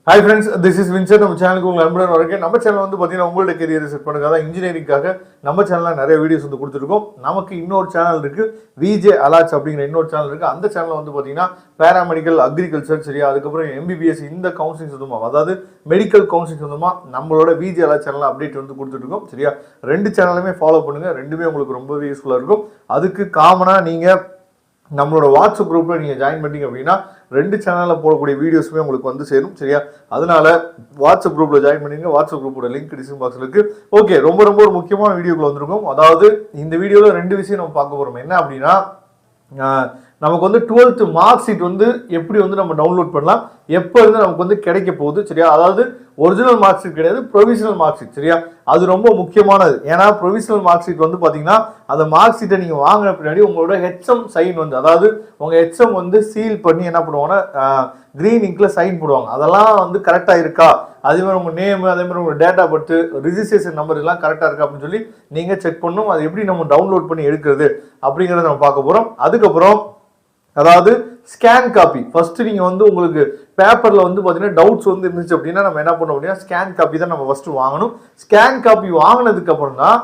Hi friends, this is Vincent. நம்ம சேனலுக்கு உங்களை அன்புடன் வரவேற்கிறேன். நம்ம சேனல் வந்து பார்த்தீங்கன்னா உங்களோட கெரியரை செட் பண்ணுறதுக்காக இன்ஜினியரிங்காக நம்ம சேனலில் நிறைய வீடியோஸ் வந்து கொடுத்துருக்கோம். நமக்கு இன்னொரு சேனல் இருக்குது, விஜே அலாட்ஸ் அப்படிங்கிற இன்னொரு சேனல் இருக்குது. அந்த சேனலில் வந்து பார்த்தீங்கன்னா பேராமெடிக்கல், அக்ரிகல்ச்சர், சரியா, அதுக்கப்புறம் எம்பிபிஎஸ் இந்த கவுன்சிலிங் சொந்தமாக, அதாவது மெடிக்கல் கவுன்சிலிங் சொந்தமாக நம்மளோட விஜே அலாட்ஸ் சேனலில் அப்டேட் வந்து கொடுத்துட்ருக்கோம். சரியா, ரெண்டு சேனலுமே ஃபாலோ பண்ணுங்கள், ரெண்டுமே உங்களுக்கு ரொம்பவே யூஸ்ஃபுல்லாக இருக்கும். அதுக்கு காமனாக நீங்கள் நம்மளோட வாட்ஸ்அப் குரூப்பில் நீங்கள் ஜாயின் பண்ணிட்டீங்க அப்படின்னா ரெண்டு சேனலில் போடக்கூடிய வீடியோஸுமே உங்களுக்கு வந்து சேரும். சரியா, அதனால வாட்ஸ்அப் குரூப்பில் ஜாயின் பண்ணிங்க. வாட்ஸ்அப் குரூப்போட லிங்க் டிஸ்கிரிப்ஷன் பாக்ஸில் இருக்குது. ஓகே, ரொம்ப ஒரு முக்கியமான வீடியோக்குள்ள வந்திருக்கும். அதாவது இந்த வீடியோவில் ரெண்டு விஷயம் நம்ம பார்க்க போகிறோம். என்ன அப்படின்னா, நமக்கு வந்து 12th மார்க் ஷீட் வந்து எப்படி வந்து நம்ம டவுன்லோட் பண்ணலாம், எப்போ இருந்து நமக்கு வந்து கிடைக்க போகுது. சரியா, அதாவது ஒரிஜினல் மார்க் ஷீட் கிடையாது, ப்ரொவிஷனல் மார்க் ஷீட். சரியா, அது ரொம்ப முக்கியமானது. ஏன்னா ப்ரொவிஷனல் மார்க் ஷீட் வந்து பார்த்தீங்கன்னா அந்த மார்க் ஷீட்டை நீங்கள் வாங்கின பின்னாடி உங்களோட ஹெச்எம் சைன் வந்து, அதாவது உங்கள் ஹெச்எம் வந்து சீல் பண்ணி என்ன பண்ணுவாங்கன்னா கிரீன் இங்க்ல சைன் போடுவாங்க. அதெல்லாம் வந்து கரெக்டாக இருக்கா, அதே மாதிரி உங்கள் நேம், அதே மாதிரி உங்கள் டேட்டா பர்த், ரிஜிஸ்ட்ரேஷன் நம்பர் எல்லாம் கரெக்டாக இருக்கா அப்படின்னு சொல்லி நீங்கள் செக் பண்ணணும். அது எப்படி நம்ம டவுன்லோட் பண்ணி எடுக்கிறது அப்படிங்கிறத நம்ம பார்க்க போகிறோம். அதுக்கப்புறம் அதாவது ஸ்கேன் காப்பி, ஃபர்ஸ்ட் நீங்க வந்து உங்களுக்கு பேப்பர்ல வந்து பாத்தீங்கன்னா டவுட்ஸ் வந்து இருந்துச்சு அப்படின்னா நம்ம என்ன பண்ணோம் அப்படின்னா ஸ்கேன் காப்பி தான் நம்ம ஃபர்ஸ்ட் வாங்கணும். ஸ்கேன் காப்பி வாங்கினதுக்கு அப்புறம் தான்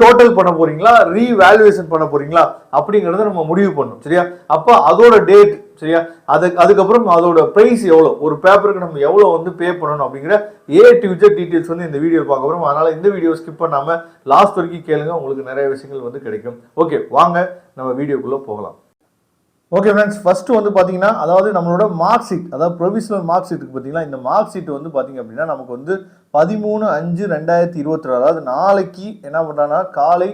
டோட்டல் பண்ண போறீங்களா, ரீவேல்யூவேஷன் பண்ண போறீங்களா அப்படிங்கறத நம்ம முடிவு பண்ணணும். சரியா, அப்ப அதோட டேட், சரியா, அதுக்கப்புறம் அதோட பிரைஸ் எவ்வளோ, ஒரு பேப்பருக்கு நம்ம எவ்வளோ வந்து பே பண்ணணும் அப்படிங்கிற டு Z டீடைல்ஸ் வந்து இந்த வீடியோ பார்க்க போறோம். அதனால இந்த வீடியோ ஸ்கிப் பண்ணாம லாஸ்ட் வரைக்கும் கேளுங்க, உங்களுக்கு நிறைய விஷயங்கள் வந்து கிடைக்கும். ஓகே, வாங்க நம்ம வீடியோக்குள்ள போகலாம். ஓகே ஃப்ரெண்ட்ஸ், ஃபர்ஸ்ட் வந்து பார்த்தீங்கன்னா, அதாவது நம்மளோட மார்க் ஷீட், அதாவது ப்ரொவிஷனல் மார்க் ஷீட்டுக்கு பார்த்தீங்கன்னா, இந்த மார்க் ஷீட் வந்து பார்த்தீங்க அப்படின்னா நமக்கு வந்து 13/5/2022, அதாவது நாளைக்கு என்ன பண்ணுறாங்கன்னா காலை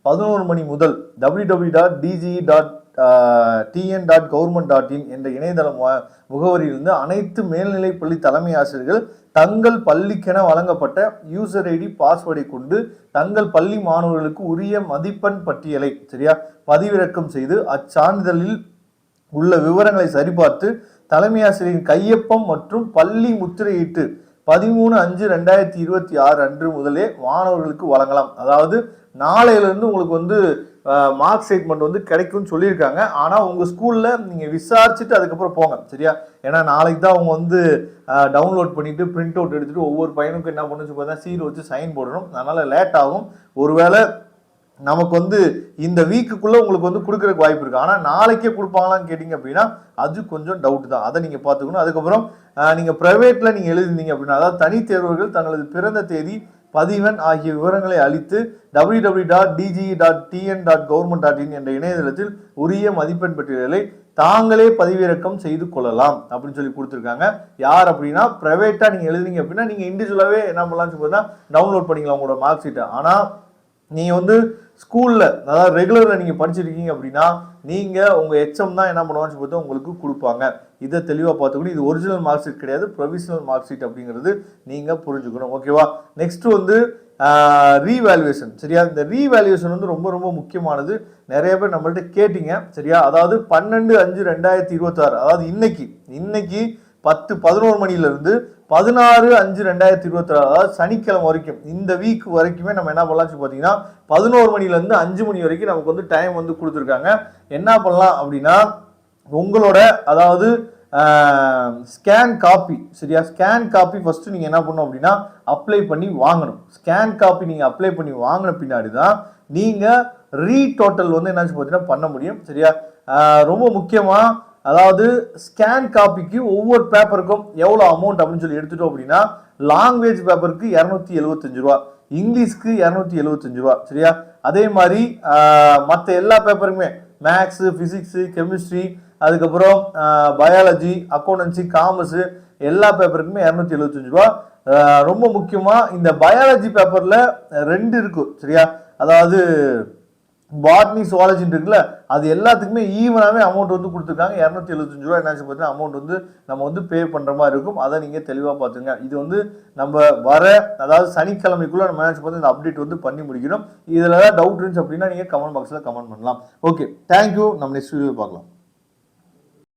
11 மணி முதல் www.dge.tn.government.in என்ற இணையதள முகவரியிலிருந்து அனைத்து மேல்நிலைப்பள்ளி தலைமை ஆசிரியர்கள் தங்கள் பள்ளிக்கென வழங்கப்பட்ட யூசர் ஐடி பாஸ்வேர்டை கொண்டு தங்கள் பள்ளி மாணவர்களுக்கு உரிய மதிப்பெண் பட்டியலை, சரியா, பதிவிறக்கம் செய்து அச்சான்றிதழில் உள்ள விவரங்களை சரிபார்த்து தலைமை ஆசிரியரின் கையொப்பம் மற்றும் பள்ளி முத்திரையிட்டு 13/5/2026 அன்று முதலே மாணவர்களுக்கு வழங்கலாம். அதாவது நாளையிலிருந்து உங்களுக்கு வந்து மார்க் ஸ்டேட்மெண்ட் வந்து கிடைக்கும்னு சொல்லியிருக்காங்க. ஆனால் உங்கள் ஸ்கூலில் நீங்கள் விசாரிச்சுட்டு அதுக்கப்புறம் போங்க. சரியா, ஏன்னா நாளைக்கு தான் அவங்க வந்து டவுன்லோட் பண்ணிட்டு பிரிண்ட் அவுட் எடுத்துட்டு ஒவ்வொரு பையனுக்கும் என்ன பண்ணுச்சு பார்த்தா சீல் வச்சு சைன் போடணும். அதனால லேட் ஆகும். ஒருவேளை நமக்கு வந்து இந்த வீக்குக்குள்ள உங்களுக்கு வந்து கொடுக்கறதுக்கு வாய்ப்பு இருக்கு. ஆனால் நாளைக்கே கொடுப்பாங்களான்னு கேட்டீங்க அப்படின்னா அது கொஞ்சம் டவுட் தான். அதை நீங்க பார்த்துக்கணும். அதுக்கப்புறம் நீங்க பிரைவேட்ல நீங்க எழுதிருந்தீங்க அப்படின்னா, அதாவது தனி தேர்வர்கள் தங்களது பிறந்த தேதி, பதிவெண் ஆகிய விவரங்களை அளித்து www.dge.tn.government.in என்ற இணையதளத்தில் உரிய மதிப்பெண் பட்டியலை தாங்களே பதிவிறக்கம் செய்து கொள்ளலாம் அப்படின்னு சொல்லி கொடுத்துருக்காங்க. யார் அப்படின்னா, பிரைவேட்டா நீங்க எழுதுனீங்க அப்படின்னா நீங்க இண்டிவிஜுவலாவே என்ன பண்ணலாம்னு சொல்லி டவுன்லோட் பண்ணிக்கலாம் உங்களோட மார்க் ஷீட்டை. ஆனா நீங்க வந்து ஸ்கூல்ல, அதாவது ரெகுலர்ல நீங்க படிச்சிருக்கீங்க அப்படின்னா நீங்க உங்க எச்எம் தான் என்ன பண்ணுவான்னு சொல்லி உங்களுக்கு கொடுப்பாங்க. இதை தெளிவா பார்த்துக்கணும். இது ஒரிஜினல் மார்க் ஷீட் கிடையாது, ப்ரொவிஷனல் மார்க் ஷீட் அப்படிங்கிறது நீங்க புரிஞ்சுக்கணும். ஓகேவா, நெக்ஸ்ட் வந்து ரீவேல்யூவேஷன். சரியா, இந்த ரீவேல்யூவேஷன் வந்து ரொம்ப முக்கியமானது. நிறைய பேர் நம்மள்ட்ட கேட்டீங்க. சரியா, அதாவது 12/5/2026, அதாவது இன்னைக்கு 10-11 மணிலிருந்து 16/5/2026, அதாவது சனிக்கிழமை வரைக்கும், இந்த வீக் வரைக்குமே நம்ம என்ன பண்ணலாம் பார்த்தீங்கன்னா 11 மணிலேருந்து 5 மணி வரைக்கும் நமக்கு வந்து டைம் வந்து கொடுத்துருக்காங்க. என்ன பண்ணலாம் அப்படின்னா, உங்களோட அதாவது ஸ்கேன் காப்பி, சரியா, ஸ்கேன் காப்பி ஃபர்ஸ்ட் நீங்க என்ன பண்ணணும் அப்படின்னா அப்ளை பண்ணி வாங்கணும். ஸ்கேன் காப்பி நீங்க அப்ளை பண்ணி வாங்கின பின்னாடி தான் நீங்க ரீடோட்டல் வந்து என்ன பார்த்தீங்கன்னா பண்ண முடியும். சரியா, ரொம்ப முக்கியமா, அதாவது ஸ்கேன் காப்பிக்கு ஒவ்வொரு பேப்பருக்கும் எவ்வளோ அமௌண்ட் அப்படின்னு சொல்லி எடுத்துட்டோம் அப்படின்னா, லாங்குவேஜ் பேப்பருக்கு 275 ரூபா, இங்கிலீஷ்க்கு 275 ரூபா. சரியா, அதே மாதிரி மற்ற எல்லா பேப்பருக்குமே மேக்ஸ், பிசிக்ஸ், கெமிஸ்ட்ரி, அதுக்கப்புறம் பயாலஜி, அக்கௌண்டன்சி, காமர்ஸ் எல்லா பேப்பருக்குமே 275 ரூபா. ரொம்ப முக்கியமா இந்த பயாலஜி பேப்பர்ல 2 இருக்கும். சரியா, அதாவது பாட்னி, சுவாலஜி இருக்குல்ல, அது எல்லாத்துக்குமே ஈவனாகவே அமௌண்ட் வந்து கொடுத்துருக்காங்க. 275 ரூபா என்ன பார்த்தீங்கன்னா அமௌண்ட் வந்து நம்ம வந்து பே பண்ணுற மாதிரி இருக்கும். அதை நீங்கள் தெளிவாக பார்த்துங்க. இது வந்து நம்ம அதாவது சனிக்கிழமைக்குள்ளே நம்ம என்ன பார்த்து இந்த அப்டேட் வந்து பண்ணி முடிக்கணும். இதில் ஏதாவது டவுட் இருந்துச்சு அப்படின்னா நீங்கள் கமெண்ட் பாக்ஸில் கமெண்ட் பண்ணலாம். Okay, thank you. நம்ம நெக்ஸ்ட் வீடியோ பார்க்கலாம்.